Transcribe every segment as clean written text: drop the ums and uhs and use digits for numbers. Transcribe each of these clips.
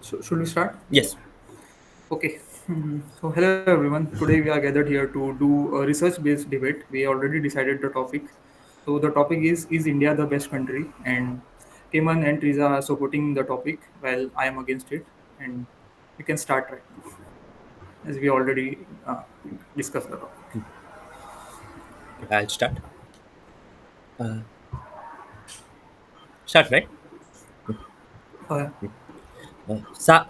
So, should we start? Yes. Okay. So, hello everyone. Today we are gathered here to do a research-based debate. We already decided the topic. So, the topic is India the best country? And Keman and Triza are supporting the topic while I am against it. And we can start right now, as we already discussed the topic. Okay, I'll start. Uh, start, right? Uh,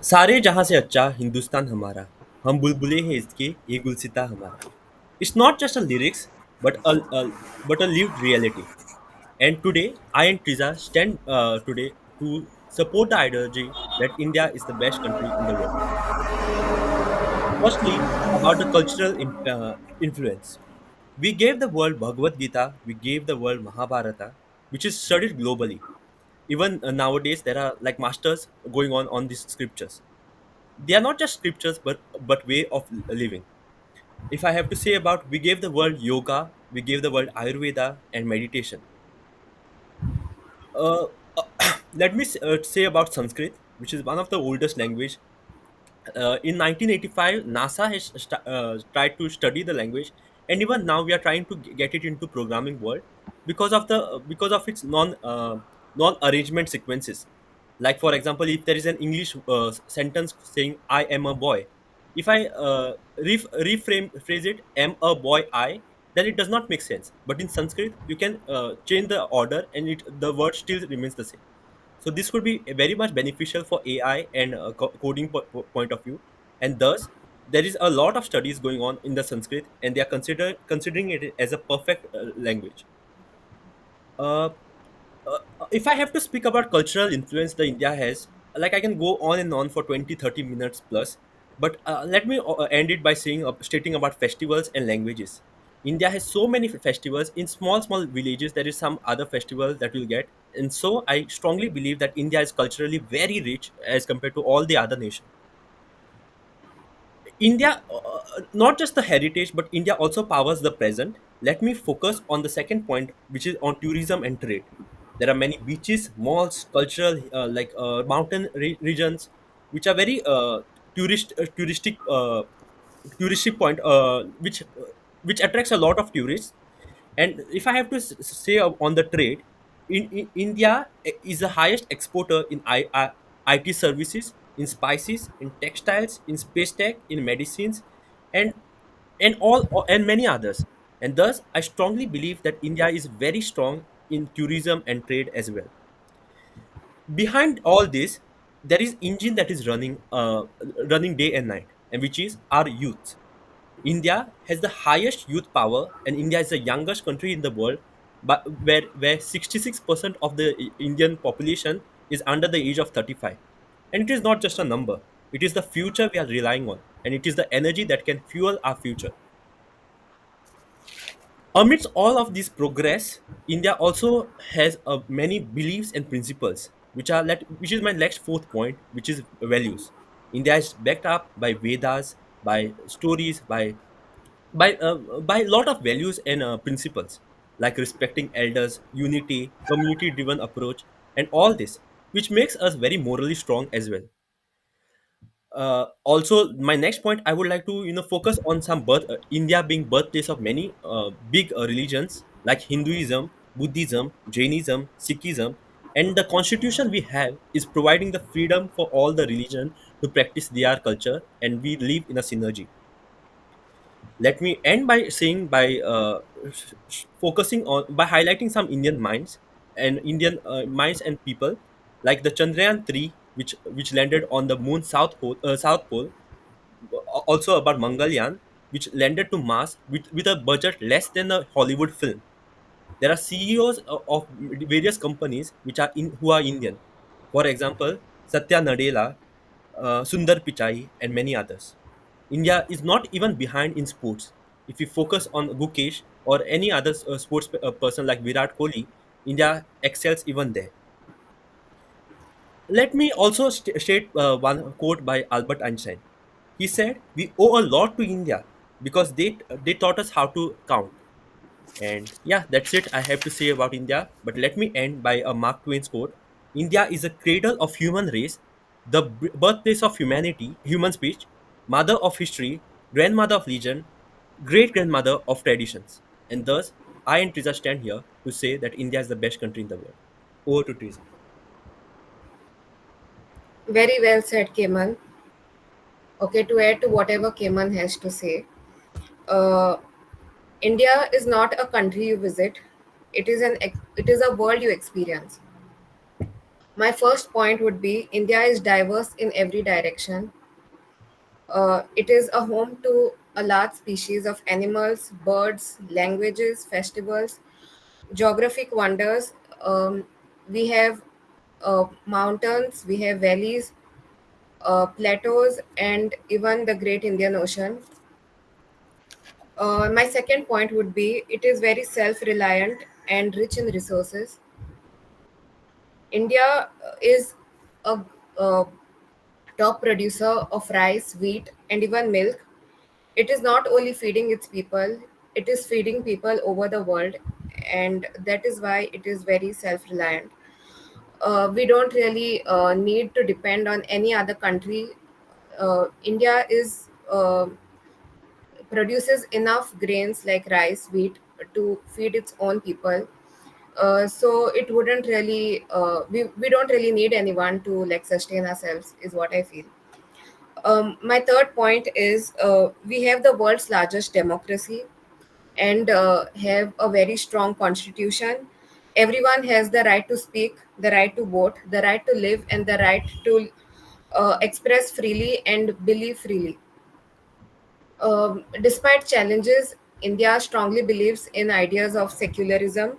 सारे जहां से अच्छा हिंदुस्तान हमारा हम बुलबुले हैं इसके ये गुलसिता हमारा. It's not just a lyrics but a lived reality. And today I and Triza stand today to support the ideology that India is the best country in the world. Firstly, about the cultural influence. We gave the world Bhagavad Gita, we gave the world Mahabharata, which is studied globally. Even nowadays, there are like masters going on these scriptures. They are not just scriptures, but way of living. If I have to say about, we gave the world yoga, we gave the world Ayurveda and meditation. Uh, Let me say about Sanskrit, which is one of the oldest language. In 1985, NASA has tried to study the language, and even now we are trying to get it into programming world because of its non arrangement sequences. Like for example, if there is an English sentence saying "I am a boy," if I reframe phrase it "am a boy I," then it does not make sense. But in Sanskrit, you can change the order, and the word still remains the same. So this could be very much beneficial for AI and coding point of view, and thus there is a lot of studies going on in the Sanskrit, and they are considering it as a perfect language. Uh, if I have to speak about cultural influence that India has, like I can go on and on for 20, 30 minutes plus, but let me end it by saying stating about festivals and languages. India has so many festivals in small villages. There is some other festival that we'll get, and so I strongly believe that India is culturally very rich as compared to all the other nations. India, not just the heritage, but India also powers the present. Let me focus on the second point, which is on tourism and trade. There are many beaches, malls, cultural, mountain regions, which are very touristic point, which attracts a lot of tourists. And if I have to say on the trade, India is the highest exporter in IT services, in spices, in textiles, in space tech, in medicines, and and many others. And thus, I strongly believe that India is very strong in tourism and trade as well. Behind all this, there is engine that is running day and night, and which is our youth. India has the highest youth power, and India is the youngest country in the world, but where 66% of the Indian population is under the age of 35. And it is not just a number; it is the future we are relying on, and it is the energy that can fuel our future. Amidst all of this progress, India also has many beliefs and principles, which is my next fourth point, which is values. India is backed up by Vedas, by stories, by a lot of values and principles like respecting elders, unity, community driven approach, and all this, which makes us very morally strong as well. Also, my next point, I would like to focus on some India being birthplace of many big religions like Hinduism, Buddhism, Jainism, Sikhism, and the constitution we have is providing the freedom for all the religion to practice their culture, and we live in a synergy. Let me end by saying by focusing on by highlighting some Indian minds and Indian minds and people like the Chandrayaan 3, which landed on the moon south pole. Also about Mangalyaan, which landed to Mars with a budget less than a Hollywood film. There are CEOs of various companies who are Indian. For example, Satya Nadella, Sundar Pichai, and many others. India is not even behind in sports. If we focus on Gukesh or any other sports person like Virat Kohli, India excels even there. Let me also state one quote by Albert Einstein. He said, "We owe a lot to India because they taught us how to count." And yeah, that's it I have to say about India. But let me end by a Mark Twain's quote: "India is a cradle of human race. the birthplace of humanity, human speech, mother of history, grandmother of legend, great grandmother of traditions. And thus, I and Triza stand here to say that India is the best country in the world. Over to Triza. Very well said, Keman. Okay, to add to whatever Keman has to say, uh, India is not a country you visit. It is a world you experience. My first point would be India is diverse in every direction. It is a home to a large species of animals, birds, languages, festivals, geographic wonders. We have mountains, we have valleys, plateaus, and even the Great Indian Ocean. My second point would be it is very self reliant and rich in resources. India is a, a top producer of rice, wheat, and even milk. It is not only feeding its people, it is feeding people over the world, and that is why it is very self reliant. We don't really need to depend on any other country. India is produces enough grains like rice, wheat to feed its own people. So it wouldn't really we don't really need anyone to like sustain ourselves is what I feel. My third point is we have the world's largest democracy and have a very strong constitution. Everyone has the right to speak, the right to vote, the right to live, and the right to express freely and believe freely. Despite challenges, India strongly believes in ideas of secularism,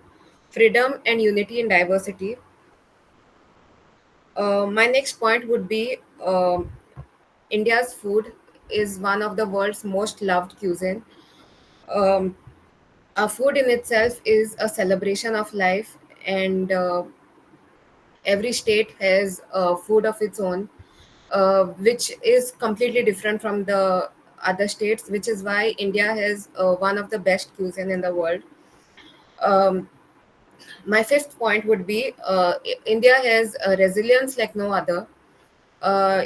freedom, and unity in diversity. My next point would be India's food is one of the world's most loved cuisine. Um, our food in itself is a celebration of life, and every state has food of its own, which is completely different from the other states, which is why India has one of the best cuisine in the world. Um, my fifth point would be India has a resilience like no other.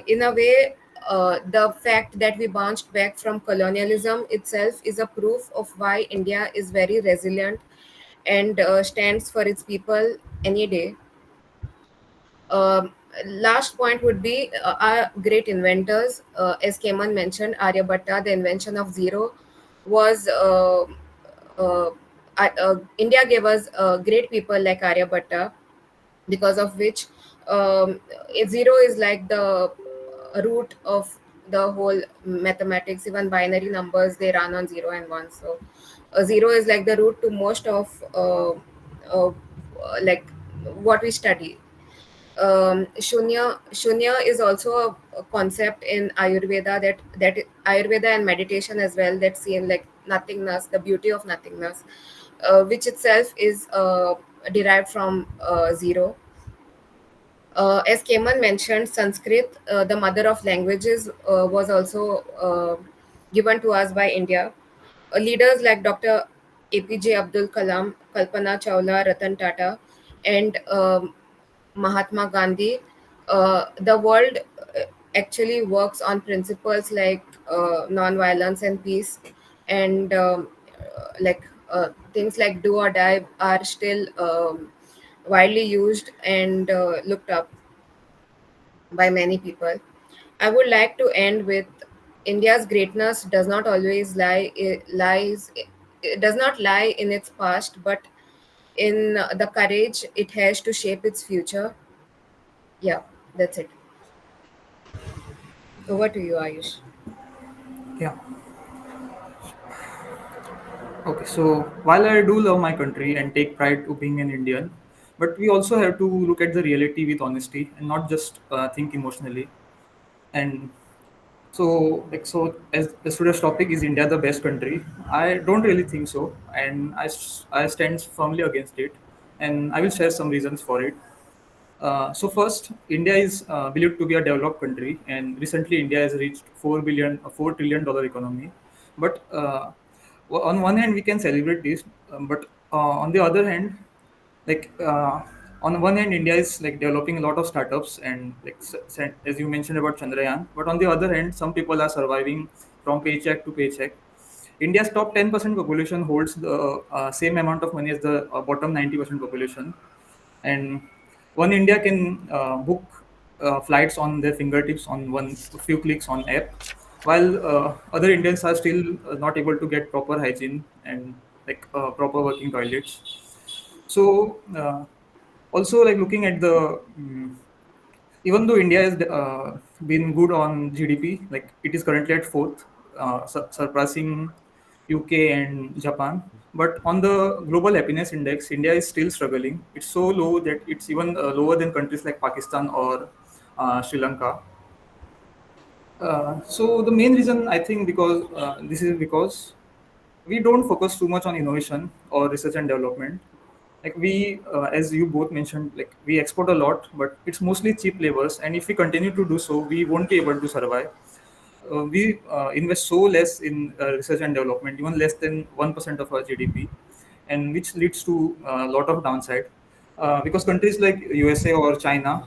In a way, the fact that we bounced back from colonialism itself is a proof of why India is very resilient and stands for its people any day. Um, Last point would be our great inventors. As Keman mentioned, Aryabhatta, the invention of zero, was uh, India gave us great people like Aryabhatta, because of which zero is like the root of the whole mathematics. Even binary numbers, they run on zero and one. So zero is like the root to most of like what we study. Shunya is also a concept in Ayurveda, that Ayurveda and meditation as well, that seen like nothingness, the beauty of nothingness, which itself is derived from zero. As Keman mentioned, Sanskrit, the mother of languages, was also given to us by India. Leaders like Dr. APJ Abdul Kalam, Kalpana Chawla, Ratan Tata, and Mahatma Gandhi. The world actually works on principles like non-violence and peace, and things like do or die are still widely used and looked up by many people. I would like to end with India's greatness does not always it does not lie in its past, but in the courage it has to shape its future. Yeah, that's it. Over to you, Ayush. Yeah. Okay, so while I do love my country and take pride to being an Indian, but we also have to look at the reality with honesty and not just think emotionally. And so as today's topic is India the best country, I don't really think so, and I stand firmly against it, and I will share some reasons for it. So first, India is believed to be a developed country, and recently India has reached $4 trillion economy. But on one hand, we can celebrate this, but on the other hand, like On one hand, India is like developing a lot of startups and like as you mentioned about Chandrayaan, but on the other hand, some people are surviving from paycheck to paycheck. India's top 10% population holds the same amount of money as the bottom 90% population, and one India can book flights on their fingertips on one few clicks on app, while other Indians are still not able to get proper hygiene and like proper working toilets. So also like looking at the even though India has been good on GDP, like it is currently at fourth, surpassing UK and Japan. But on the global happiness index, India is still struggling. It's so low that it's even lower than countries like Pakistan or Sri Lanka. So the main reason I think because this is because we don't focus too much on innovation or research and development. Like we, as you both mentioned, like we export a lot, but it's mostly cheap labors, and if we continue to do so, we won't be able to survive. We invest so less in research and development, even less than 1% of our GDP, and which leads to a lot of downside. Because countries like USA or China,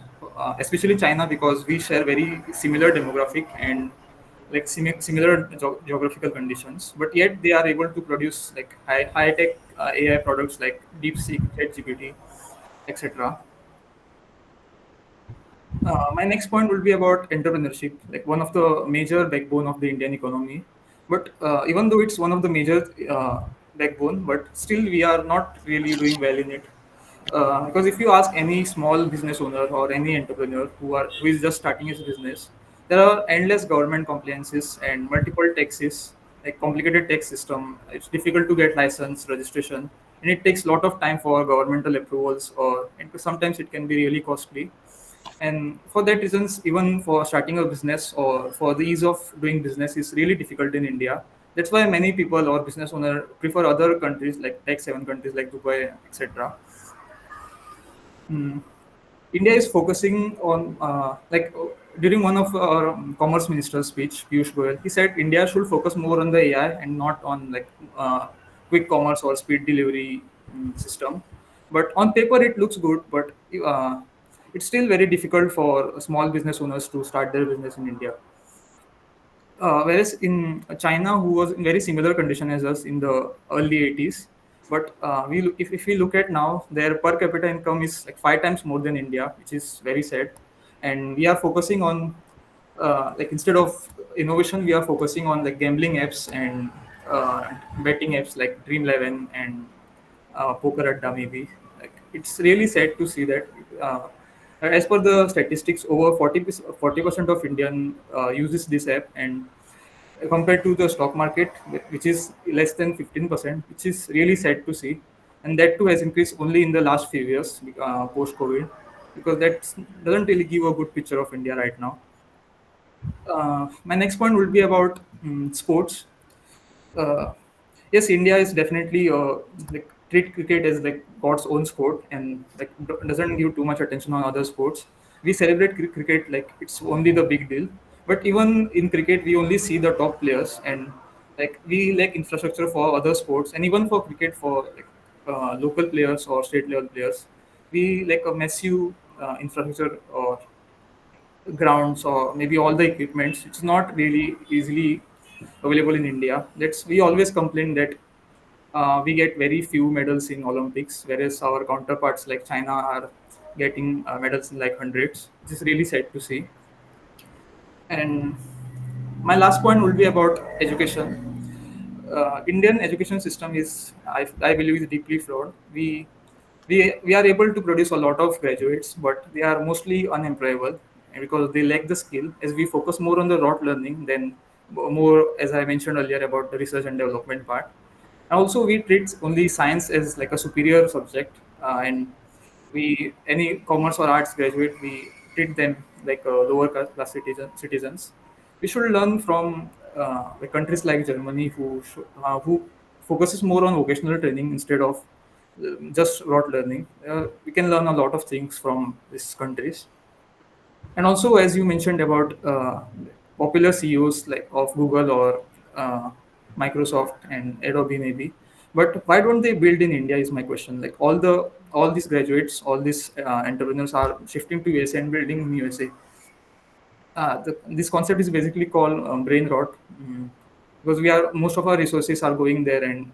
especially China, because we share very similar demographic and like similar geographical conditions, but yet they are able to produce like high tech AI products like DeepSeek, ChatGPT, etc. My next point will be about entrepreneurship, like one of the major backbone of the Indian economy. But even though it's one of the major backbone, but still we are not really doing well in it. Because if you ask any small business owner or any entrepreneur who is just starting his business, there are endless government compliances and multiple taxes, like complicated tax system. It's difficult to get license, registration, and it takes a lot of time for governmental approvals, or and sometimes it can be really costly. And for that reasons, even for starting a business or for the ease of doing business is really difficult in India. That's why many people or business owner prefer other countries like tech seven countries like Dubai, etc. Hmm. India is focusing on during one of our commerce minister's speech, Piyush Goyal, he said India should focus more on the AI and not on like quick commerce or speed delivery system. But on paper, it looks good, but it's still very difficult for small business owners to start their business in India. Whereas in China, who was in very similar condition as us in the early 80s, but if we look at now, their per capita income is like five times more than India, which is very sad. And we are focusing on like instead of innovation, we are focusing on like gambling apps and betting apps like Dream 11 and Poker Adda maybe. Like it's really sad to see that. As per the statistics, over 40% of Indian uses this app, and compared to the stock market, which is less than 15%, which is really sad to see. And that too has increased only in the last few years post COVID, because that doesn't really give a good picture of India right now. My next point will be about sports. uh, yes, India is definitely like treat cricket as like God's own sport, and like doesn't give too much attention on other sports. We celebrate cricket like it's only the big deal, but even in cricket, we only see the top players, and like we lack infrastructure for other sports, and even for cricket for like local players or state level players, we like a massive infrastructure or grounds or maybe all the equipments. It's not really easily available in India. That's we always complain that we get very few medals in Olympics, whereas our counterparts like China are getting medals in like hundreds. This is really sad to see. And my last point will be about education. Indian education system is, I believe, is deeply flawed. We are able to produce a lot of graduates, but they are mostly unemployable because they lack the skill. As we focus more on the rote learning than more, as I mentioned earlier, about the research and development part. And also, we treat only science as like a superior subject, and we any commerce or arts graduate we treat them like lower class citizens. We should learn from like countries like Germany who focuses more on vocational training instead of just rote learning. We can learn a lot of things from these countries. And also, as you mentioned about popular CEOs like of Google or Microsoft and Adobe maybe, but why don't they build in India is my question. Like all these graduates, all these entrepreneurs are shifting to USA and building in USA. This concept is basically called brain rot, because we are most of our resources are going there and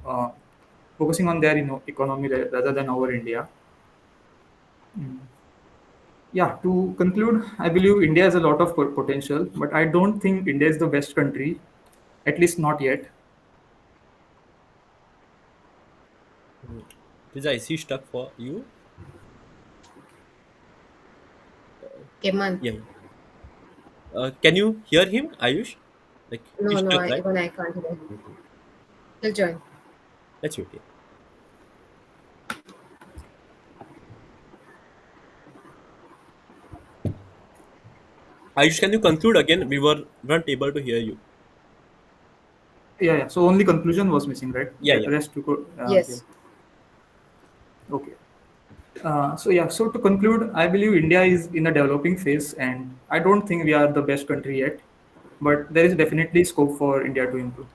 focusing on their economy rather than our India. Mm. Yeah, to conclude, I believe India has a lot of potential, but I don't think India is the best country, at least not yet. Pizza, is he stuck for you? Keman. Yeah. Can you hear him, Ayush? Like No, he's no, stuck, right? even I can't hear him. Okay. He'll join. Let's wait. Yeah. Ayush, can you conclude again? We weren't able to hear you. Yeah, yeah. So only conclusion was missing, right? Yeah, yeah. Rest you could give. Yes. Okay. So yeah. So to conclude, I believe India is in a developing phase, and I don't think we are the best country yet, but there is definitely scope for India to improve.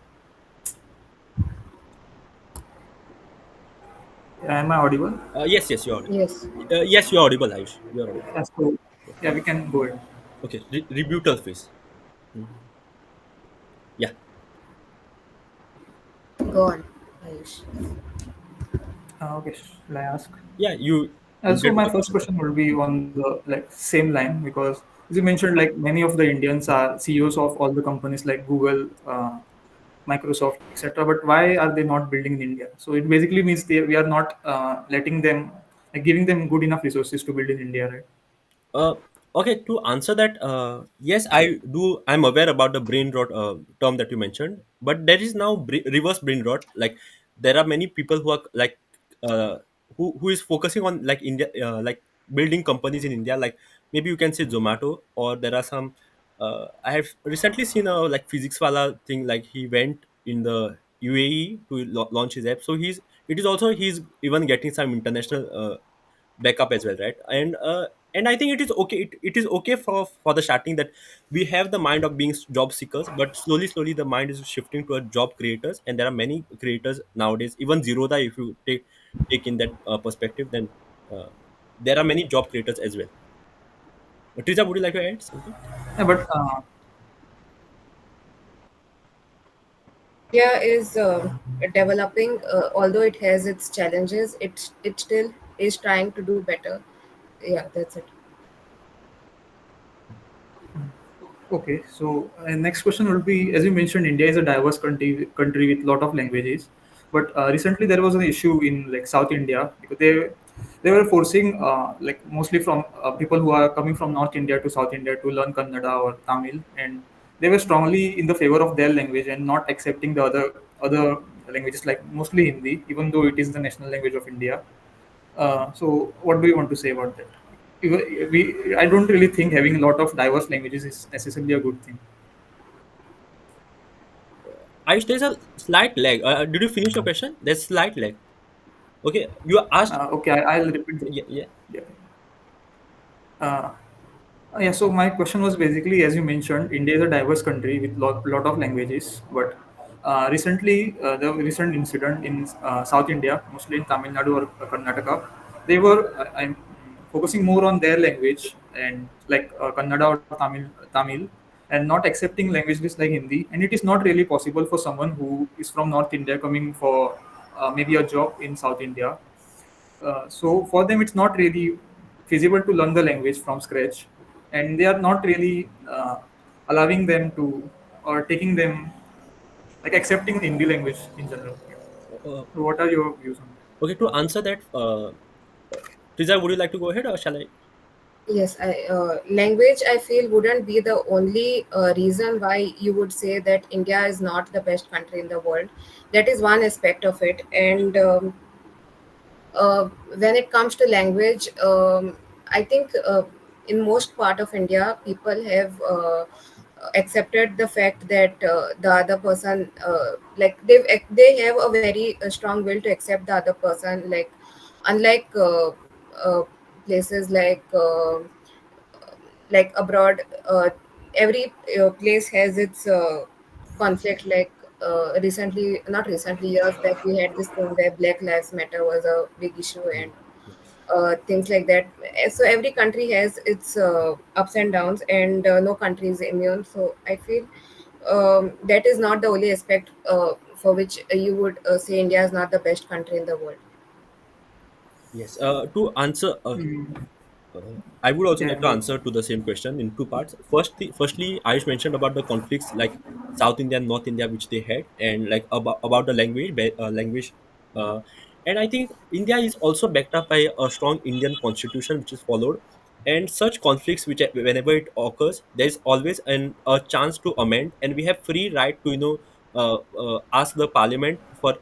Am I audible? Yes, yes, you're audible. Yes. Yes, you're audible, Ayush. You're audible. Yeah, so yeah, we can go ahead. Okay, rebuttal phase. Yeah, Go on, Ayush. Okay, shall I ask? yeah. You So get to my the first question. question will be on the like same line, because as you mentioned, like many of the Indians are CEOs of all the companies like Google, Microsoft, etc. But why are they not building in India? So it basically means we are not letting them, like giving them good enough resources to build in India, right? Uh, okay, to answer that, yes, I do. I'm aware about the brain rot term that you mentioned, but there is now reverse brain rot. Like there are many people who are like uh, who is focusing on like India, like building companies in India. Like maybe you can say Zomato, or there are some. I have recently seen a like physics wala thing. Like he went in the UAE to launch his app. So he's even getting some international backup as well, right? And I think it is okay. It is okay for the starting that we have the mind of being job seekers, but slowly the mind is shifting toward job creators, and there are many creators nowadays. Even Zerodha, if you take in that perspective, then uh, there are many job creators as well. Triza, would you like to add something? Yeah, but India is developing, although it has its challenges, it still is trying to do better. Yeah, that's it. okay, so next question would be, as you mentioned, India is a diverse country with lot of languages. But recently there was an issue in like South India, because they were forcing like mostly from people who are coming from North India to South India to learn Kannada or Tamil, and they were strongly in the favor of their language and not accepting the other languages like mostly Hindi, even though it is the national language of India. So what do you want to say about that? I don't really think having a lot of diverse languages is necessarily a good thing. Ayush, there's a slight lag. Did you finish your question? There's slight lag. Okay, you asked. Okay, I'll repeat the Yeah, question. yeah. Yeah. Uh, yeah, so my question was basically, as you mentioned, India is a diverse country with lot of languages, but recently, the recent incident in South India, mostly in Tamil Nadu or Karnataka, they were I'm focusing more on their language and like Kannada or Tamil, and not accepting languages like Hindi. And it is not really possible for someone who is from North India coming for maybe a job in South India. So for them, it's not really feasible to learn the language from scratch, and they are not really allowing them to or taking them like accepting Hindi language in general. Uh, So what are your views on that? okay, to answer that, Triza, would you like to go ahead or shall I? Yes, language I feel wouldn't be the only reason why you would say that India is not the best country in the world. That is one aspect of it, and when it comes to language, I think in most part of India, people have accepted the fact that the other person, like they have a very strong will to accept the other person. Like unlike places like abroad, every place has its conflict. Like recently, not recently, years back, we had this thing where Black Lives Matter was a big issue, and Yes. things like that. So every country has its ups and downs, and no country is immune. So I feel that is not the only aspect for which you would say India is not the best country in the world. Yes. To answer, Mm, I would also yeah, like to go. answer to the same question in two parts. Firstly, Ayush mentioned about the conflicts like South India and North India which they had, and like about the language, uh, and I think India is also backed up by a strong Indian constitution which is followed, and such conflicts which whenever it occurs, there is always a chance to amend, and we have free right to ask the parliament for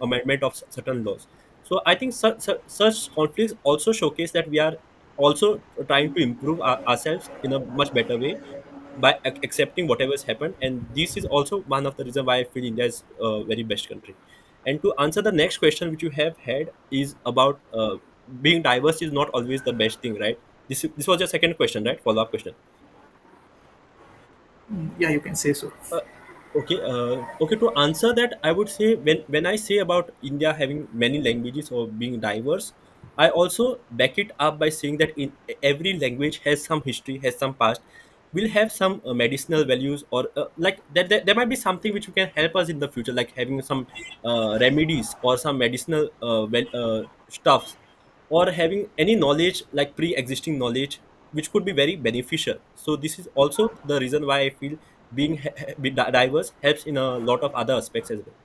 amendment of certain laws. So I think such conflicts also showcase that we are also trying to improve ourselves in a much better way by accepting whatever has happened, and this is also one of the reasons why I feel India is a very best country. And to answer the next question which you have had is about being diverse is not always the best thing, right? This was your second question, right? Follow up question. Yeah, you can say so. Uh, okay. To answer that, I would say when I say about India having many languages or being diverse, I also back it up by saying that in every language has some history, has some past, will have some medicinal values, or like that, there might be something which can help us in the future, like having some remedies or some medicinal stuffs, or having any knowledge like pre-existing knowledge which could be very beneficial. So this is also the reason why I feel being diverse helps in a lot of other aspects as well.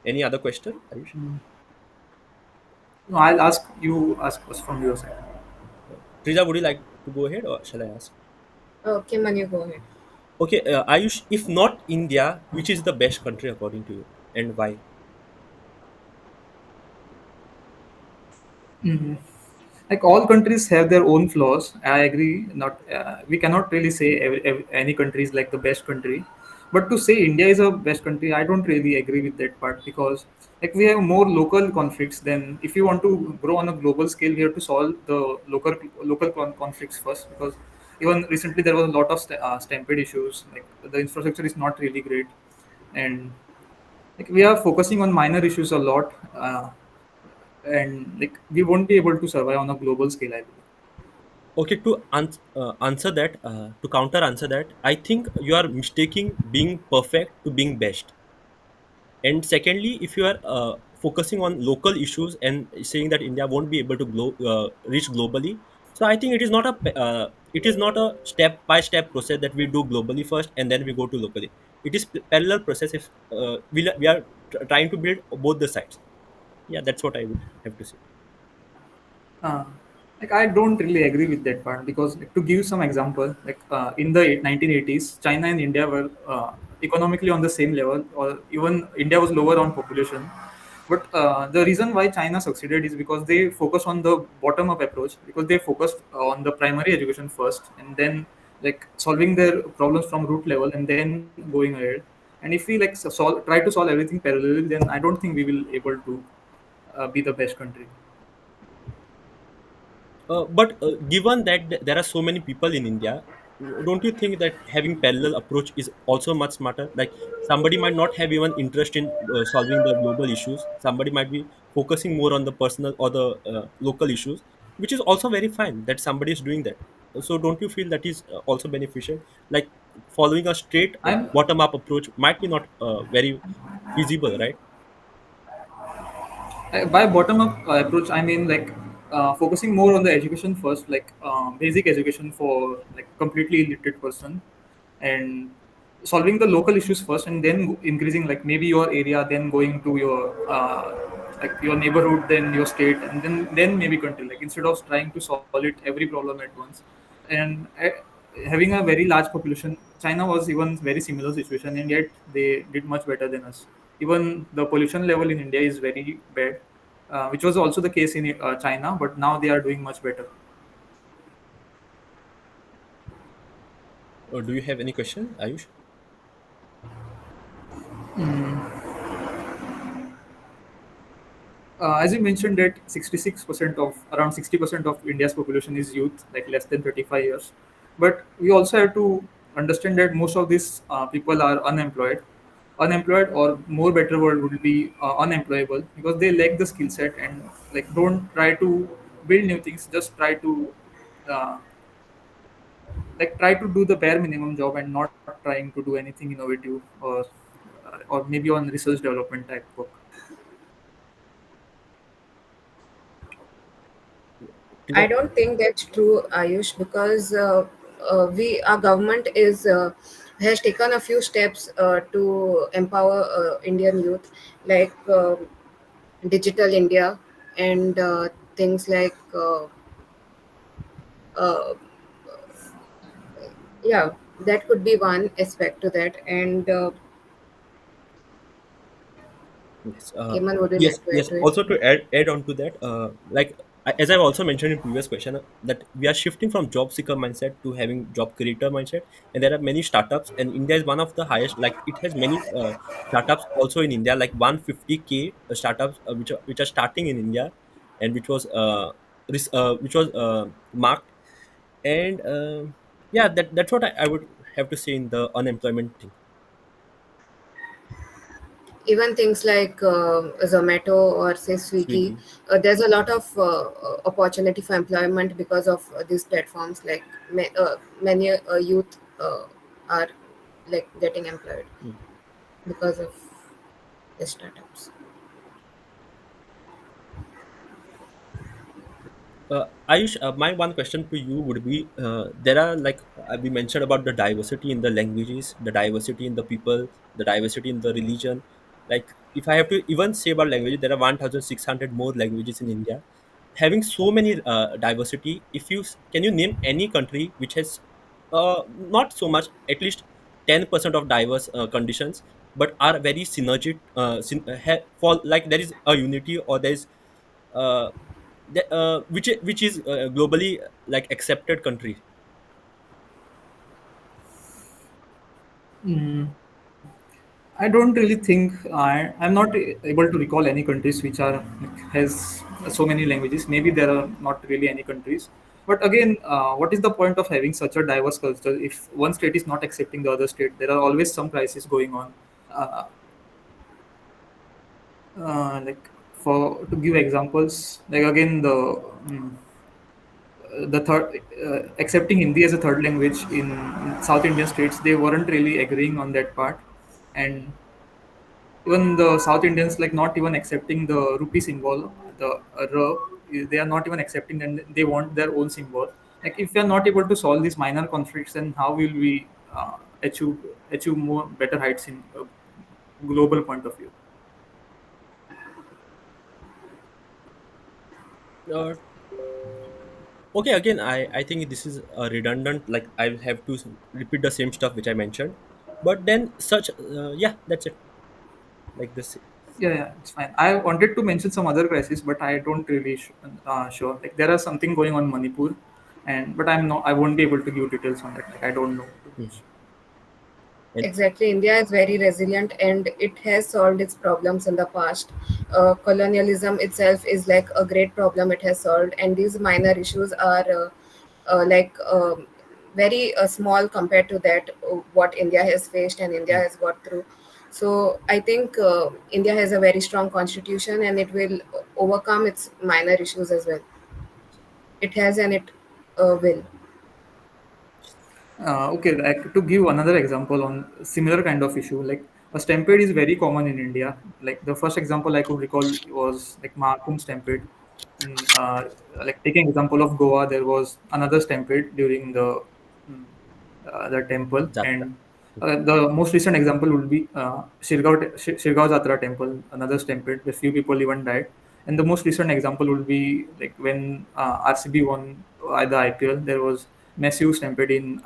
Any other question, Ayush? No, I'll ask you. Ask us from your side. Trija, would you like to go ahead or shall I ask? Okay, Manu, go ahead. Okay, Ayush, if not India, which is the best country according to you, and why? Like all countries have their own flaws. I agree. Not we cannot really say any country is like the best country, but to say India is a best country, I don't really agree with that part, because like we have more local conflicts than if you want to grow on a global scale. We have to solve the conflicts first, because even recently there was a lot of stampede issues. Like the infrastructure is not really great, and like we are focusing on minor issues a lot. And like we won't be able to survive on a global scale, I believe. Okay, to answer that, to counter answer that, I think you are mistaking being perfect to being best. And secondly, if you are focusing on local issues and saying that India won't be able to reach globally, so I think it is not a step by step process that we do globally first and then we go to locally. It is parallel process. If we are trying to build both the sides. Yeah, that's what I would have to say. Uh, like I don't really agree with that part, because like, to give some example, like in the 1980s, China and India were economically on the same level, or even India was lower on population. But the reason why China succeeded is because they focus on the bottom-up approach, because they focused on the primary education first, and then like solving their problems from root level, and then going ahead. And if we like try to solve everything parallelly, then I don't think we will able to be the best country. But given that there are so many people in India, don't you think that having parallel approach is also much smarter? Like somebody might not have even interest in solving the global issues. Somebody might be focusing more on the personal or the local issues, which is also very fine that somebody is doing that. So don't you feel that is also beneficial? Like following a straight I'm bottom up approach might be not very feasible, right? by bottom up approach, I mean like focusing more on the education first, like basic education for like completely illiterate person, and solving the local issues first, and then increasing like maybe your area, then going to your like your neighborhood, then your state, and then maybe country, like instead of trying to solve it every problem at once. And having a very large population, China was even very similar situation, and yet they did much better than us. Even the pollution level in India is very bad, which was also the case in China, but now they are doing much better. Or do you have any question, Ayush? As you mentioned that 66% of around 60% of India's population is youth, like less than 35 years. But we also have to understand that most of these people are unemployed. unemployed, or more better word would be unemployable, because they lack the skill set and like don't try to build new things, just try to uh, try to do the bare minimum job and not trying to do anything innovative, or maybe on research development type work. I Tika? don't think that's true, Ayush, because we our government is has taken a few steps to empower Indian youth, like Digital India and things like uh, yeah, that could be one aspect to that. And Yes. Kemal, would you Yes. like to add Yes. to it? Also, to add on to that, as I've also mentioned in previous question, that we are shifting from job seeker mindset to having job creator mindset, and there are many startups, and India is one of the highest. Like it has many startups also in India, like 150K startups which are starting in India, and which was marked, and yeah, that's what I would have to say in the unemployment thing. Even things like Zomato or say Swiggy, Swiggy. there's a lot of opportunity for employment because of these platforms. Like many youth are like getting employed because of the startups. Ayush, my one question to you would be: there are like we mentioned about the diversity in the languages, the diversity in the people, the diversity in the religion. Like, if I have to even say about languages, there are 1,600 more languages in India. Having so many diversity, if you can you name any country which has not so much, at least 10% of diverse conditions, but are very synergic, for like there is a unity, or there is uh, which is globally like accepted country. I don't really think I'm not able to recall any countries which are has so many languages. Maybe there are not really any countries. But again, what is the point of having such a diverse culture if one state is not accepting the other state? There are always some crises going on. Uh, like for to give examples, like again the third accepting Hindi as a third language in South Indian states, they weren't really agreeing on that part, and even the South Indians like not even accepting the rupee symbol, the they are not even accepting, and they want their own symbol. Like if we are not able to solve these minor conflicts, then how will we achieve more better heights in global point of view? uh, okay, again, I think this is redundant, like I'll have to repeat the same stuff which I mentioned, but then such yeah, that's it, like this. Yeah, yeah, it's fine. I wanted to mention some other crises, but I don't really sure. Like there are something going on in Manipur, and but I'm not. I won't be able to give details on that. Like I don't know too Mhm. much. And Exactly, India is very resilient and it has solved its problems in the past. Colonialism itself is like a great problem it has solved, and these minor issues are like very small compared to that what India has faced and India has got through. So I think India has a very strong constitution and it will overcome its minor issues as well. It has and it will. Okay, like to give another example on similar kind of issue, like a stampede is very common in India. Like the first example I could recall was like Mahakumbh stampede. In, like taking example of Goa, there was another stampede during mm, the temple, Jatra. and the most recent example would be Shirgaon Jatra temple, another stampede where few people even died. And the most recent example would be like when RCB won the IPL, there was massive stampede in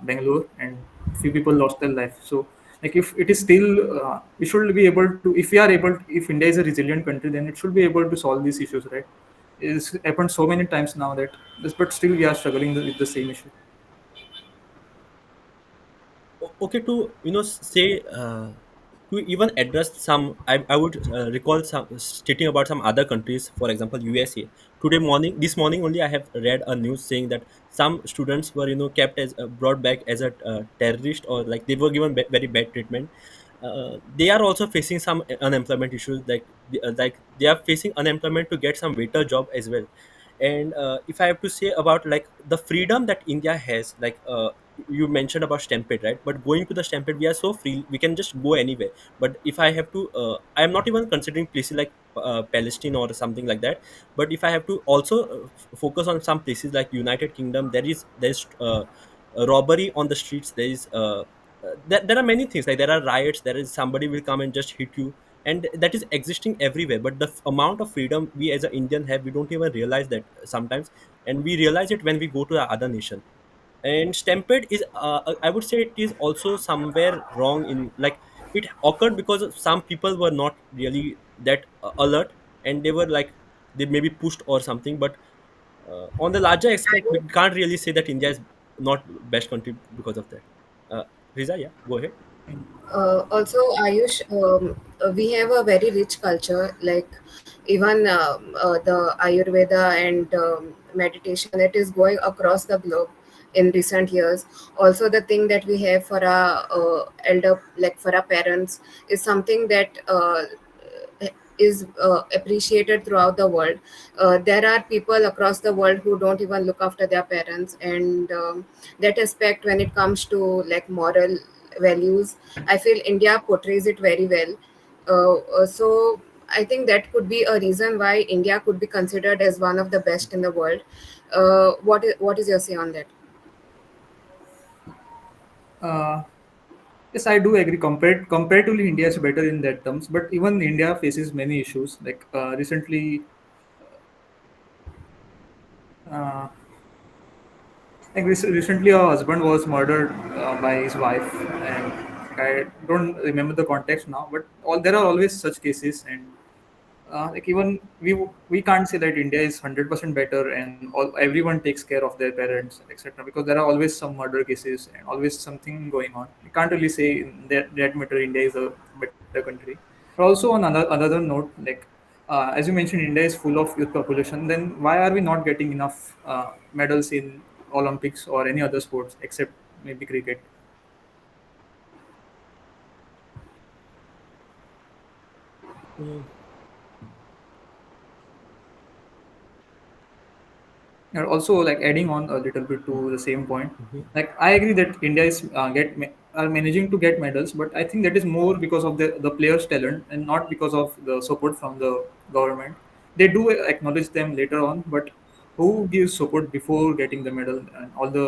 Bangalore, and few people lost their life. So, like if it is still, we should be able to, if we are able, if India is a resilient country, then it should be able to solve these issues, right? It's happened so many times now that, but still we are struggling with the same issue. Okay, to say to even address some, I would recall some stating about some other countries, for example USA. This morning only, I have read a news saying that some students were kept as brought back as a terrorist, or like they were given very bad treatment. they are also facing some unemployment issues, like they are facing unemployment to get some waiter job as well. And if I have to say about like the freedom that India has, like you mentioned about stampede, right? But going to the stampede, we are so free, we can just go anywhere. But if I have to I am not even considering places like Palestine or something like that. But if I have to also focus on some places like United Kingdom, there's robbery on the streets. There are many things, like there are riots, there is somebody will come and just hit you, and that is existing everywhere. But the amount of freedom we as an Indian have, we don't even realize that sometimes. And we realize it when we go to the other nation. And stampede is I would say it is also somewhere wrong in, like, it occurred because some people were not really that alert, and they were like, they maybe pushed or something. But on the larger I aspect, we would can't really say that India is not best country because of that. uh, Riza, yeah, go ahead. also, Ayush, we have a very rich culture. Like even the Ayurveda and meditation, it is going across the globe in recent years. Also, the thing that we have for our elder, like for our parents, is something that is appreciated throughout the world. There are people across the world who don't even look after their parents, and that aspect, when it comes to like moral values, I feel India portrays it very well. So I think that could be a reason why India could be considered as one of the best in the world. What is your say on that? Uh, yes, I do agree. Comparatively, India is better in that terms. But even India faces many issues. Like recently, uh, recently, a husband was murdered by his wife, and I don't remember the context now. But there are always such cases, and like even we can't say that India is 100% better and everyone takes care of their parents, etc. Because there are always some murder cases and always something going on. We can't really say in that matter India is a better country. But also on another note, like as you mentioned, India is full of youth population. Then why are we not getting enough medals in Olympics or any other sports except maybe cricket? Mm, And also, like adding on a little bit to the same point, mhm. like I agree that India is are managing to get medals, but I think that is more because of the players' talent and not because of the support from the government. They do acknowledge them later on, but who gives support before getting the medal and all the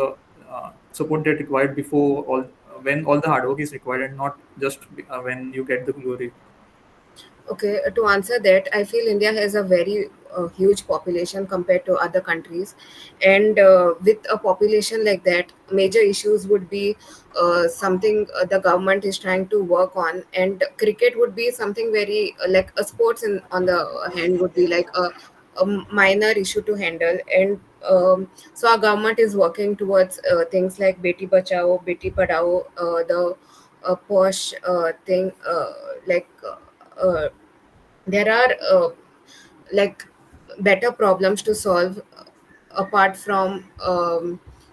support that required before all when all the hard work is required and not just when you get the glory. Okay, to answer that, I feel India has a very huge population compared to other countries, and with a population like that, major issues would be something the government is trying to work on, and cricket would be something very like a sports in on the hand would be like a minor issue to handle, and so our government is working towards things like Beti Bachao, Beti Padhao, the posh thing like. There are like better problems to solve apart from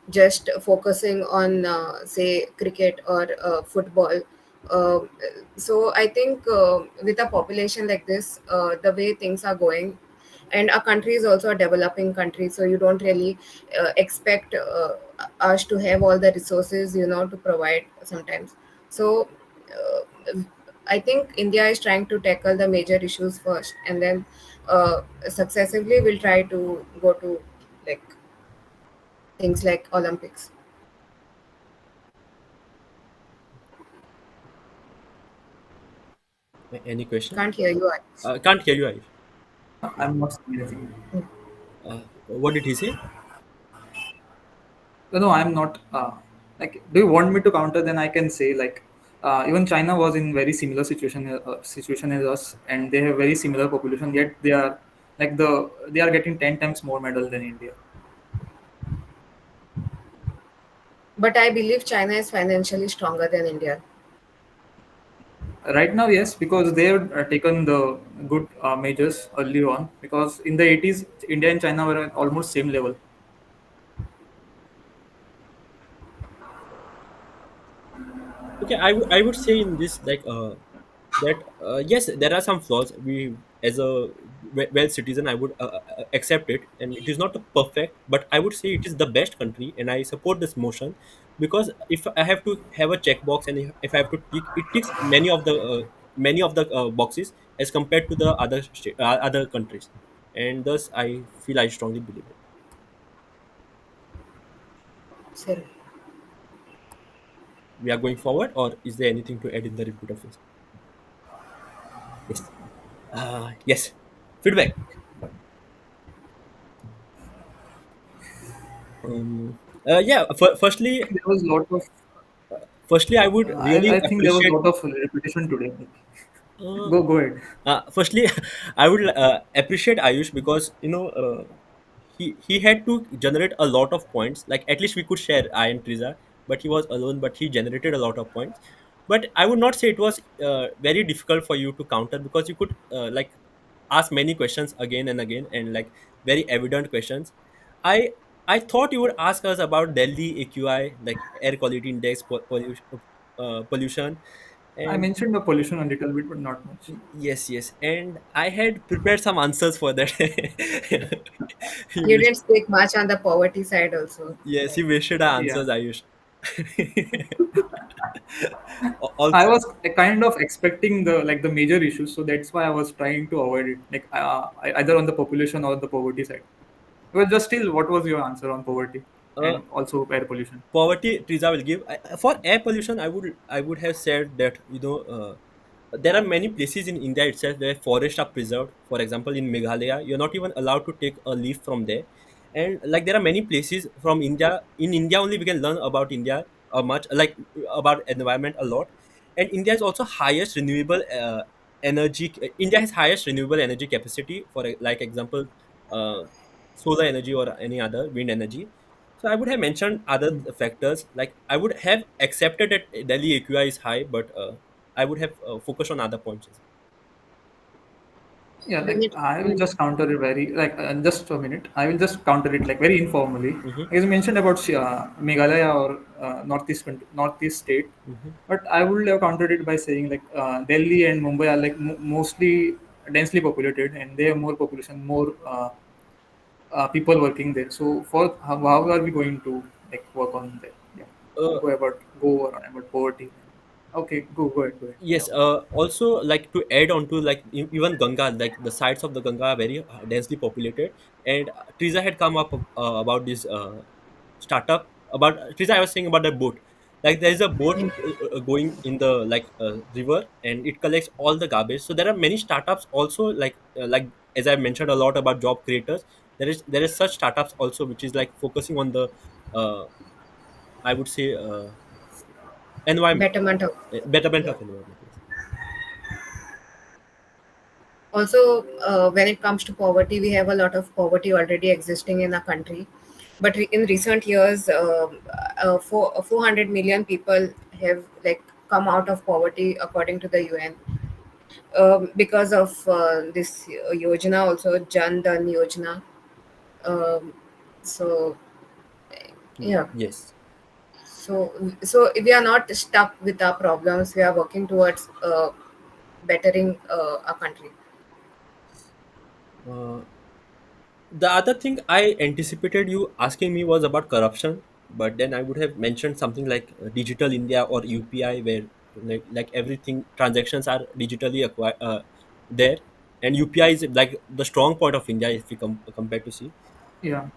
just focusing on say cricket or football. uh, so I think with a population like this, the way things are going, and our country is also a developing country, so you don't really expect us to have all the resources, to provide sometimes. So uh, I think India is trying to tackle the major issues first, and then successively we'll try to go to like things like Olympics. Any question? Can't hear you, Ayush. Can't hear you, Ayush. I'm not saying anything. What did he say? No, I'm not. Like, do you want me to counter? Then I can say like, even China was in very similar situation as us, and they have very similar population. Yet they are they are getting 10 times more medal than India. But I believe China is financially stronger than India. Right now, yes, because they have taken the good measures early on. Because in the 80s, India and China were at almost same level. Okay, I would say in this like that yes, there are some flaws. We as a well citizen, I would accept it, and it is not perfect, but I would say it is the best country, and I support this motion because if I have to have a checkbox and if I have to tick, it ticks many of the boxes as compared to the other countries, and thus I feel I strongly believe it. Sorry. We are going forward, or is there anything to add in the rebutter phase? Yes. Yes. Feedback. Yeah. Firstly, There was a lot of I would really I think there was a appreciate. lot of repetition today. Uh, Go ahead. Firstly, I would appreciate Ayush because he had to generate a lot of points. Like at least we could share I and Triza, but he was alone. But he generated a lot of points. But I would not say it was very difficult for you to counter because you could like ask many questions again and again and like very evident questions. I I thought you would ask us about Delhi AQI, like air quality index, pollution, I and mentioned the pollution a little bit, but not much. yes, yes, and I had prepared some answers for that. you You wish, didn't speak much on the poverty side also. yes, Like, you wished our Yeah. answers, Ayush. I Also, was kind of expecting the major issues, so that's why I was trying to avoid it, either on the population or the poverty side. But just still, what was your answer on poverty uh, and also air pollution? poverty Triza will give. For air pollution, I would have said that there are many places in India itself where forests are preserved. For example, in Meghalaya, you're not even allowed to take a leaf from there, and like there are many places from India. In India only we can learn about India much like about environment a lot, and India is also highest renewable energy. India has highest renewable energy capacity. For like example, uh, solar energy or any other wind energy. So I would have mentioned other Hmm. factors. Like I would have accepted that Delhi AQI is high, but I would have focused on other points as Yeah, when like it I will just counter it just a minute. I will just counter it like very informally. well. As you mentioned about Meghalaya or northeast state, Hmm. but I would have countered it by saying like Delhi and Mumbai are like mostly densely populated, and they have more population, more people working there. So how are we going to like work on that? Yeah, Uh, go on about poverty. Okay, go ahead. Yeah. yes. Also, like to add on to like even Ganga, like the sides of the Ganga are very densely populated. And Triza had come up about this startup about Triza. I was saying about the boat. Like there is a boat going in the like river, and it collects all the garbage. So there are many startups also like as I mentioned a lot about job creators. There is such startups also which is like focusing on the uh, I would say environment, betterment of, betterment yeah. of environment. Yes. Also, when it comes to poverty, we have a lot of poverty already existing in our country. But in recent years, 400 million people have like come out of poverty according to the UN, because of this yojana, also Jan Dhan Yojana. Um, so yeah, Yes. so we are not stuck with our problems. We are working towards bettering our country. Uh, the other thing I anticipated you asking me was about corruption, but then I would have mentioned something like Digital India or UPI, where like everything transactions are digitally there, and UPI is like the strong point of India if we compare to see. Yeah.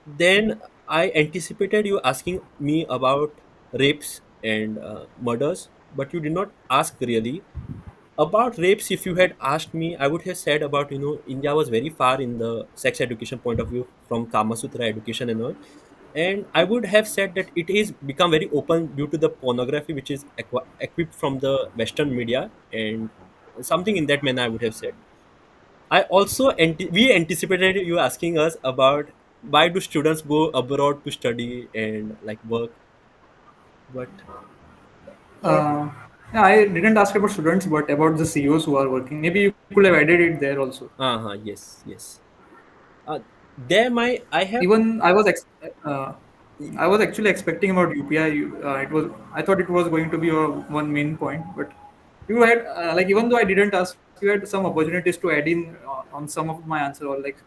Then I anticipated you asking me about rapes and murders, but you did not ask really about rapes. If you had asked me, I would have said about India was very far in the sex education point of view from Kama Sutra education and all, and I would have said that it is become very open due to the pornography which is equipped from the Western media, and something in that manner I would have said. I also we anticipated you asking us about why do students go abroad to study and like work, but Yes. Uh, yeah, I didn't ask about students, but about the CEOs who are working. Maybe you could have added it there also. yes, yes. There my I have Even I was, ex- uh, I was actually expecting about UPI. It was I thought it was going to be a one main point, but you had like even though I didn't ask, you had some opportunities to add in on some of my answer or like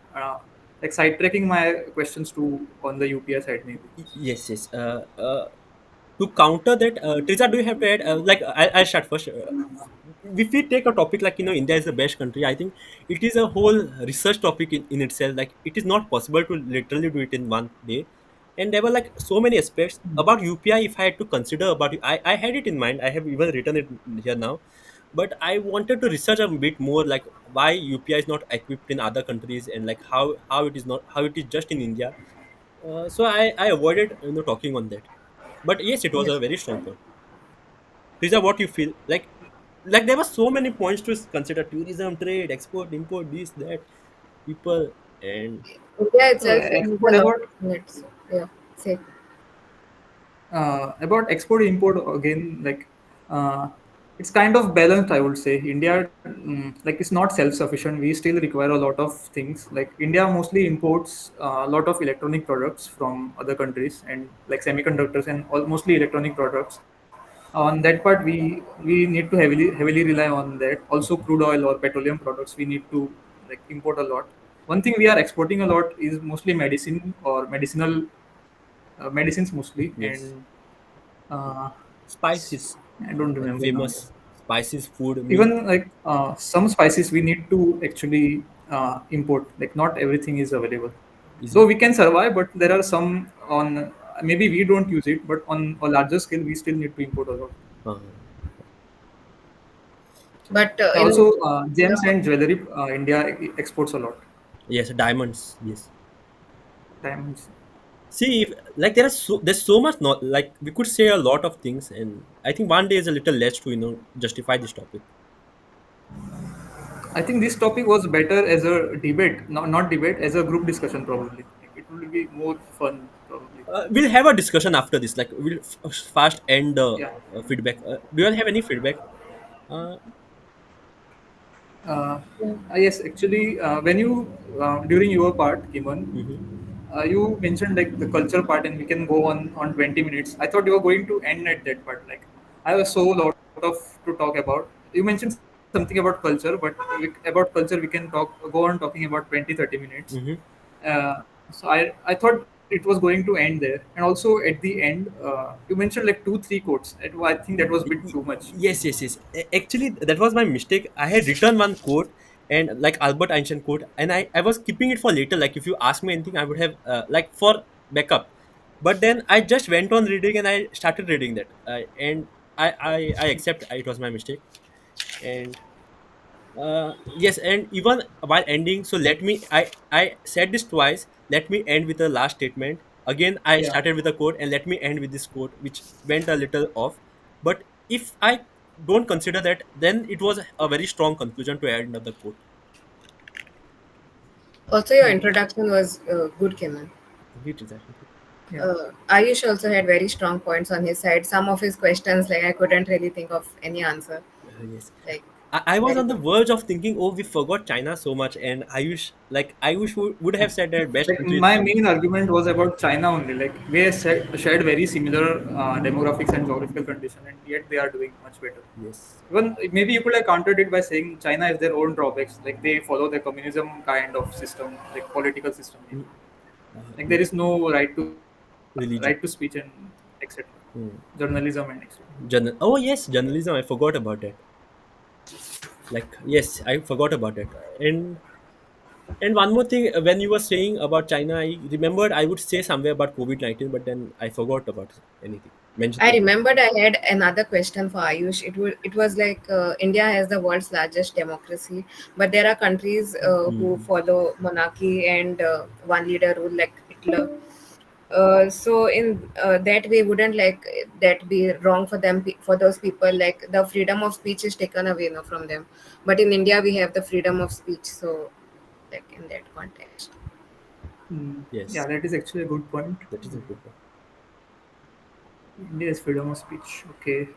sidetracking my questions to on the UPI side maybe. Yes, yes. To counter that, Teresa, do you have to add? I'll start first. If we take a topic like India is the best country, I think it is a whole research topic in itself. Like it is not possible to literally do it in one day, and there were like so many aspects about UPI. If I had to consider about it, I had it in mind. I have even written it here now, but I wanted to research a bit more, like why UPI is not equipped in other countries, and like how it is not, how it is just in India. So I avoided talking on that, but yes, it was a Yes. very strong point. These are what you feel like there were so many points to consider: tourism, trade, export, import, this, that, people, and India So itself has export a lot about of units. Yeah. Say. export import again it's kind of balanced, I would say. India like it's not self-sufficient. We still require a lot of things. Like India mostly imports a lot of electronic products from other countries and like semiconductors and mostly electronic products. On that part, we need to heavily rely on that. Also, okay. crude oil or petroleum products we need to like import a lot. One thing we are exporting a lot is mostly medicine or medicinal medicines mostly, Yes, and uh, spices, I don't like remember now. Yeah. famous spices, food, milk. Even like some spices we need to actually import. Like not everything is available. Is Though it? we can survive, but there are some on maybe we don't use it, but on a larger scale we still need to import a lot. uh, But Yeah, in also the gems and jewelry, India exports a lot. yes, diamonds, yes. Diamonds. See, if, like there's so much, not like we could say a lot of things, and I think one day is a little less to justify this topic. I think this topic was better as a debate, not debate, as a group discussion probably. Like, it will be more fun probably. We'll have a discussion after this. Like we'll fast end the Yeah. feedback. Do you all have any feedback? Uh, Uh, yes, actually, when you during your part, Kiman, mhm. you mentioned like the culture part, and we can go on 20 minutes. I thought you were going to end at that part. Like I have so lot of to talk about. You mentioned something about culture, but about culture we can go on talking about 20-30 minutes. Mm-hmm. So I thought it was going to end there, and also at the end, you mentioned like 2-3 quotes. I think that was a bit too much. Yes, yes, yes. Actually, that was my mistake. I had written one quote and like Albert Einstein quote, and I was keeping it for later. Like if you ask me anything, I would have like for backup. But then I just went on reading and I started reading that, and I accept it was my mistake. And yes, and even while ending, so let me I said this twice. Let me end with the last statement. Again, I Yeah. started with a quote, and let me end with this quote, which went a little off. But if I don't consider that, then it was a very strong conclusion to add another quote. also your introduction was good, Kiman. It is that. Yeah. Ayush also had very strong points on his side. Some of his questions, like I couldn't really think of any answer. Yes. Like I was very on the good. verge of thinking, oh, we forgot China so much, and Ayush would have said that best Like country is my China. main argument was about China only. Like we shared very similar demographics and geographical condition, and yet they are doing much better. Yes. Even maybe you could have countered it by saying China has their own drawbacks. Like they follow the communism kind of system, like political system. Maybe. Mm, Like there yes. is no right to Religion. speech and etc. Hmm. Journalism and etc. Oh yes, journalism. I forgot about that. Like yes, I forgot about it. And one more thing, when you were saying about China, I remembered I would say somewhere about COVID-19, but then I forgot about anything. I Mention. remembered I had another question for Ayush. It was like India has the world's largest democracy, but there are countries who Mhm. follow monarchy and one leader rule like Hitler. So in that way, wouldn't like that be wrong for them, for those people? Like the freedom of speech is taken away, from them. But in India, we have the freedom of speech. So like in that context. Yes, Yeah, that is actually a good point. that is a good one. India is freedom of speech. Okay.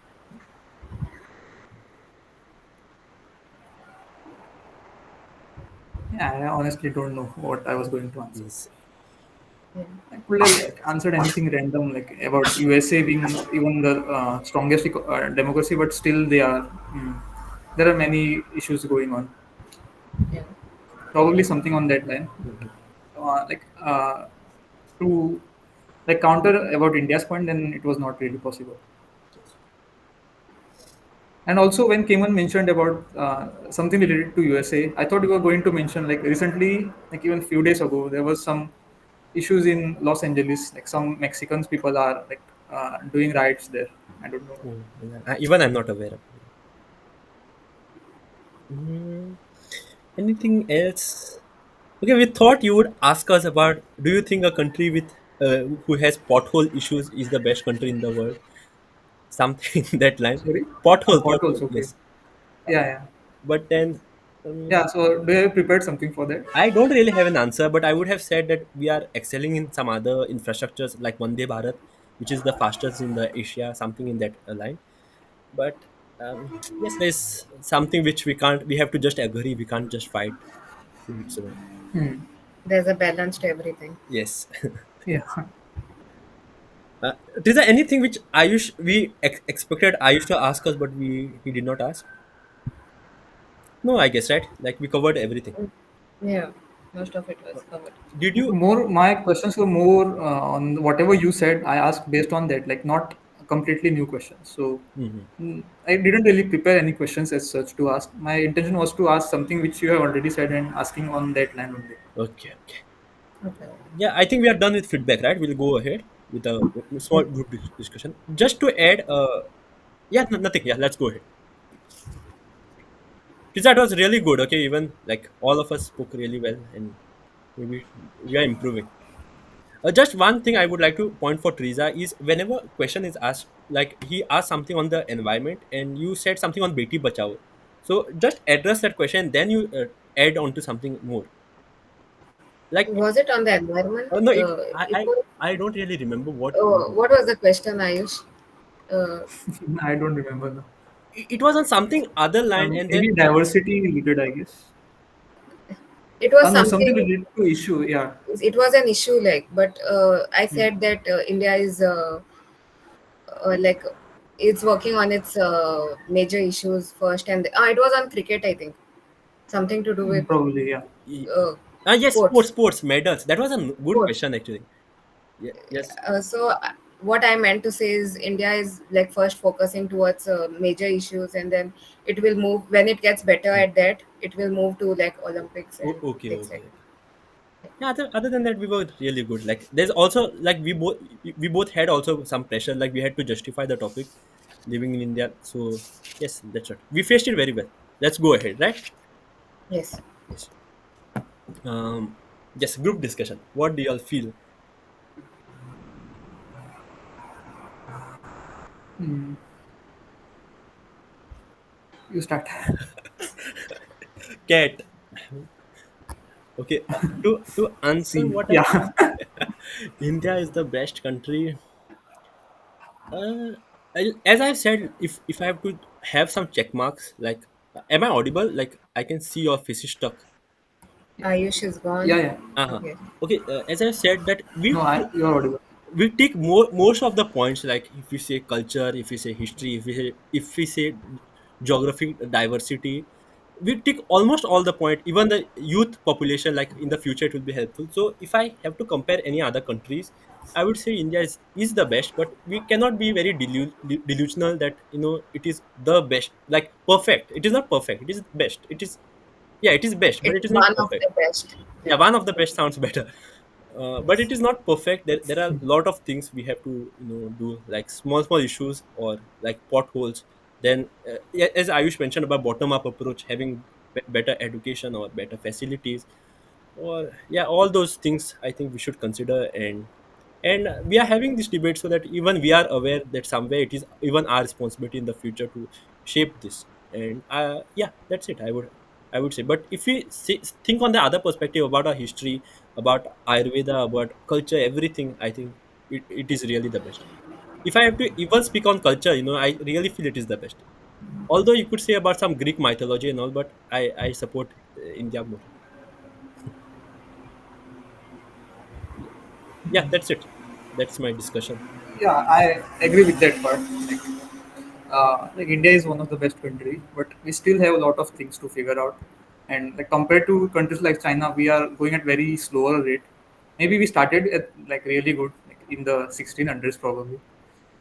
Yeah, I honestly don't know what I was going to answer. Yes. Yeah. I could have like answered anything random like about USA being even the strongest democracy, but still they are. There are many issues going on. Yeah. Probably something on that line. Like to like counter about India's point, then it was not really possible. Yes. And also, when Keman mentioned about something related to USA, I thought you were going to mention like recently, like even few days ago, there was some issues in Los Angeles. Like some Mexicans people are like doing riots there. I don't know. Oh, yeah. Even I'm not aware of it. Mm, anything else? Okay, we thought you would ask us about, do you think a country with who has pothole issues is the best country in the world? Something in that line. Sorry, Pothole, potholes. Okay. yes. Yeah, yeah, But then um, yeah. So, do you have prepared something for that? I don't really have an answer, but I would have said that we are excelling in some other infrastructures like Vande Bharat, which is the fastest in the Asia, something in that line. But yes, there's something which we have to just agree, we can't just fight to it. So Hmm. There's a balance to everything. yes. Yeah. Is there anything which Ayush we expected Ayush to ask us, but we he did not ask? No, I guess right. Like we covered everything. Mm. Yeah, most of it was covered. Did you? More, my questions were more on whatever you said. I asked based on that, like not completely new questions. So Mhm. I didn't really prepare any questions as such to ask. My intention was to ask something which you have already said and asking on that line only. Okay, okay. Okay. Yeah, I think we are done with feedback, right? We'll go ahead with a small group discussion. Just to add, yeah, nothing. Yeah, let's go ahead. That was really good. Okay, even like all of us spoke really well, and maybe we are improving. Just one thing I would like to point for Teresa is whenever question is asked, like he asked something on the environment, and you said something on Beti Bachao. So just address that question, then you add on to something more. Like Was it on the environment? no, It was. I don't really remember what What was the question, Ayush? Uh, I don't remember now. it was on something other line, and then Maybe diversity related, I guess. it was No, something something. related to issue. Yeah. It was an issue, like, but I Hmm. said that India is like it's working on its major issues first, and it was on cricket, I think, something to do with Probably, yeah. y- uh, yes, sports. sports medals. That was a good Sports. question actually. Yeah, yes. What I meant to say is India is like first focusing towards major issues, and then it will move when it gets better at that. It will move to like Olympics and Okay, things okay, like. okay. Yeah, other than that, we were really good. Like, there's also like we both had also some pressure. Like, we had to justify the topic, living in India. So yes, that's right. We faced it very well. Let's go ahead, right? Yes. Yes. Um. Yes. Group discussion. What do y'all feel? You start. Cat. Okay. To answer See, what I yeah. India is the best country. Uh, as I've said, if I have to have some check marks, like, am I audible? Like, I can see your face is stuck. Ayush is Yeah, gone. yeah. Uh-huh. Okay. Okay, as I said that No, you're audible. we take most of the points, like if we say culture, if we say history, if we say geographic diversity, we take almost all the point, even the youth population, like in the future it will be helpful. So if I have to compare any other countries, I would say India is the best, but we cannot be very delusional that it is the best, like perfect. It is not perfect, it is best. It is, yeah, it is best, but It's it is not one of perfect. the best. Yeah, Yeah. one of the best sounds better. But Yes. it is not perfect. There are a lot of things we have to do, like small issues or like potholes. Then yeah, as Ayush mentioned about bottom up approach, having better education or better facilities, or yeah, all those things I think we should consider. And we are having this debate so that even we are aware that somewhere it is even our responsibility in the future to shape this. And yeah, that's it, I would say. But if we think on the other perspective about our history, about Ayurveda, about culture, everything, I think it is really the best. If I have to even speak on culture, I really feel it is the best. Although you could say about some Greek mythology and all, but I support India more. Yeah, that's it. That's my discussion. Yeah, I agree with that part. Like India is one of the best country, but we still have a lot of things to figure out. And like compared to countries like China, we are going at very slower rate. Maybe we started at like really good, like in the 1600s probably,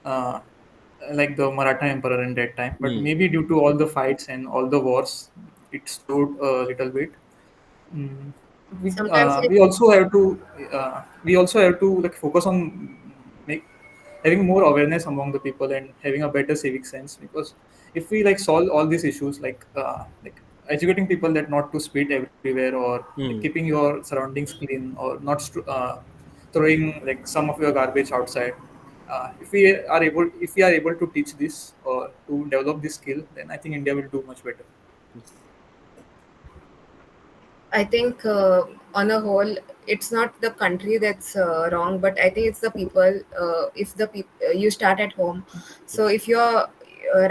uh, like the Maratha Emperor in that time. But Hmm. maybe due to all the fights and all the wars, it slowed a little bit. Mm. Sometimes We also have to like focus on make having more awareness among the people and having a better civic sense, because if we like solve all these issues like educating people that not to spit everywhere, or like Hmm. keeping your surroundings clean, or not throwing like some of your garbage outside, if we are able to teach this or to develop this skill, then I think India will do much better. Yes. I think on a whole, it's not the country that's wrong, but I think it's the people. If the you start at home, so Yes. if you're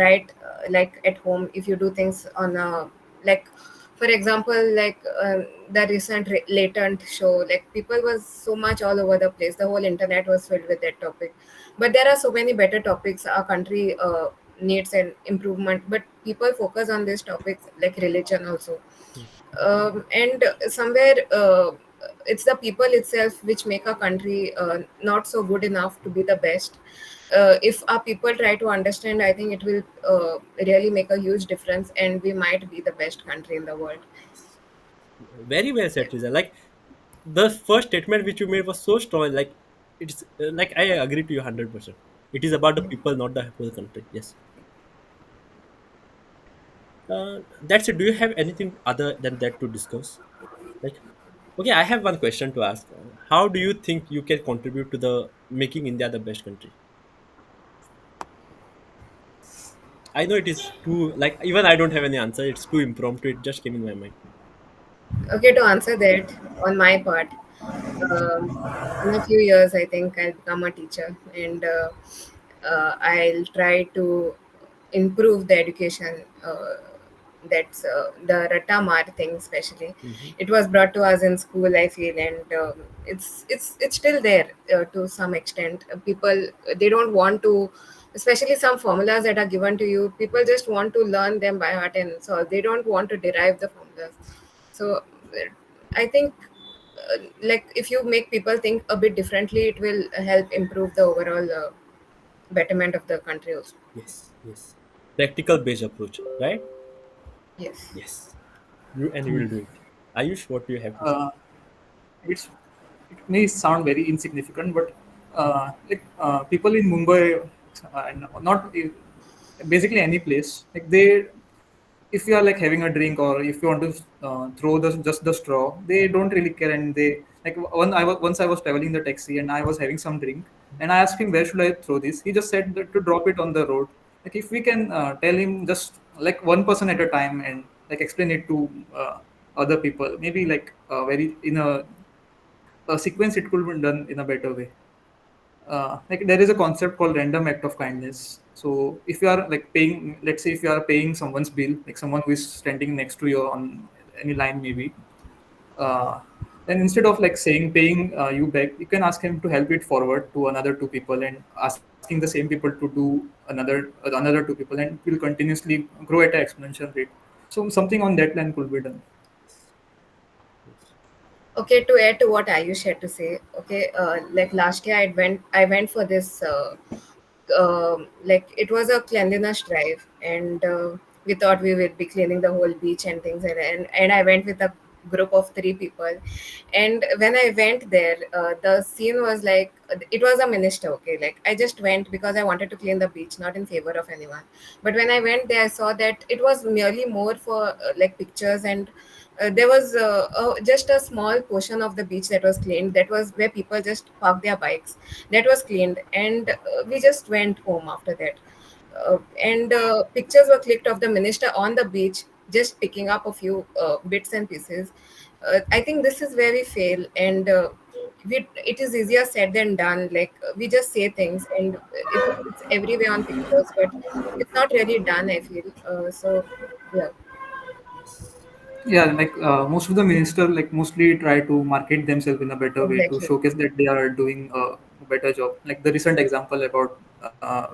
right, like at home, if you do things on a like, for example, like the recent latent show, like people was so much all over the place. The whole internet was filled with that topic, but there are so many better topics our country needs an improvement. But people focus on these topics like religion also, and somewhere it's the people itself which make a country not so good enough to be the best. If our people try to understand, I think it will really make a huge difference, and we might be the best country in the world. Very well Yeah. said, Riza. Like the first statement which you made was so strong. Like it's like I agree to you 100%. It is about the people, not the whole country. Yes. That's it. Do you have anything other than that to discuss? Like, okay, I have one question to ask. How do you think you can contribute to the making India the best country? I know it is too like even I don't have any answer. It's too impromptu. It just came in my mind. Okay, to answer that on my part, um, in a few years, I think I'll become a teacher, and I'll try to improve the education. That's the Ratamar thing, especially. Hmm. It was brought to us in school, I feel, and it's still there to some extent. People, they don't want to, especially some formulas that are given to you. People just want to learn them by heart, and so they don't want to derive the formulas. So I think like if you make people think a bit differently, it will help improve the overall betterment of the country also. Yes, yes. Practical based approach, right? Yes. Yes. You will do it. Ayush, what do you have to say? uh, it's it may sound very insignificant, but people in Mumbai, and not basically any place, like they, if you are like having a drink or if you want to throw just the straw, they don't really care. And they like once I was traveling the taxi and I was having some drink, and I asked him where should I throw this. He just said that to drop it on the road. Like if we can tell him just like one person at a time and like explain it to other people, maybe like very in a sequence, it could be done in a better way. Like there is a concept called random act of kindness. So if you are like paying, let's say if you are paying someone's bill, like someone who is standing next to you on any line maybe, uh, then instead of like saying paying you back, you can ask him to help it forward to another two people, and asking the same people to do another two people, and it will continuously grow at an exponential rate. So something on that line could be done. Yes. Okay, to add to what Ayush had to say, okay, like last year I went for this like it was a cleanliness drive, and we thought we would be cleaning the whole beach and things, and I went with a group of three people. And when I went there, the scene was like it was a minister. Okay, like I just went because I wanted to clean the beach, not in favor of anyone. But when I went there, I saw that it was merely more for like pictures, and there was just a small portion of the beach that was cleaned, that was where people just park their bikes, that was cleaned. And we just went home after that. And pictures were clicked of the minister on the beach, just picking up a few bits and pieces. I think this is where we fail, and it is easier said than done. Like we just say things, and it's everywhere on pictures, but it's not really done, I feel. So yeah. Yeah, like most of the minister like mostly try to market themselves in a better way to Exactly. showcase that they are doing a better job. Like the recent example about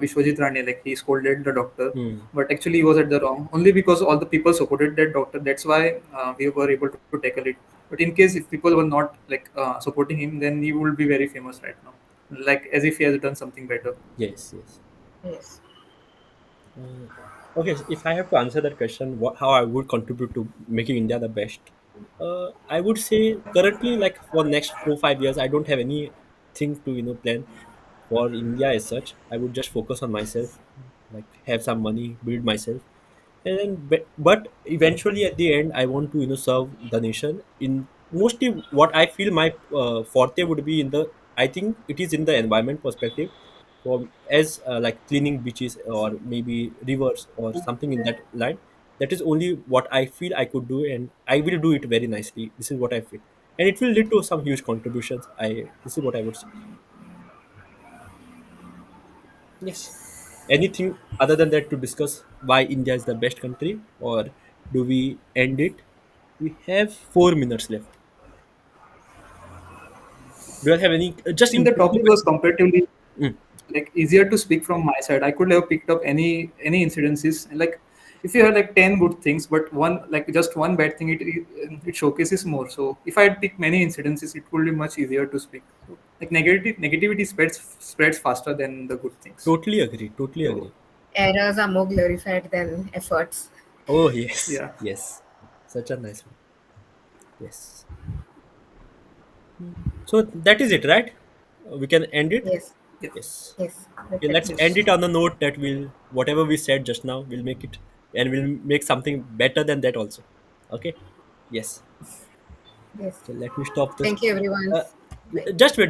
Vishwajit Rane, like he scolded the doctor, Hmm. but actually he was at the wrong only because all the people supported that doctor. That's why we were able to tackle it. But in case if people were not like supporting him, then he would be very famous right now, like as if he has done something better. Yes, yes. Yes. Uh, okay, so if I have to answer that question, how I would contribute to making India the best, I would say currently, like for next 4 5 years, I don't have anything to plan for India as such. I would just focus on myself, like have some money, build myself, and then but eventually at the end, I want to serve the nation. In mostly what I feel my forte would be in the, I think it is in the environment perspective, for as like cleaning beaches or maybe rivers or something in that line. That is only what I feel I could do, and I will do it very nicely. This is what I feel, and it will lead to some huge contributions. I This is what I would say. Yes. Anything other than that to discuss why India is the best country, or do we end it? We have 4 minutes left. Do you have any I just think the interesting topic was question? comparatively Mm. like easier to speak from my side. I could have picked up any incidences. Like if you have like 10 good things, but one like just one bad thing, it showcases more. So if I had picked many incidences, it would be much easier to speak. So like negativity spreads faster than the good things. Totally agree. Totally So agree. Errors are more glorified than efforts. Oh yes, yeah, yes. Such a nice one. Yes. So that is it, right? We can end it. Yes. yeah, Yes. Yes. We Okay, can. let's end yes. it on the note that we'll whatever we said just now, we'll make it, and we'll make something better than that also. Okay. Yes. Yes. So let me stop this. Thank you, everyone. Uh, Bye. just wait.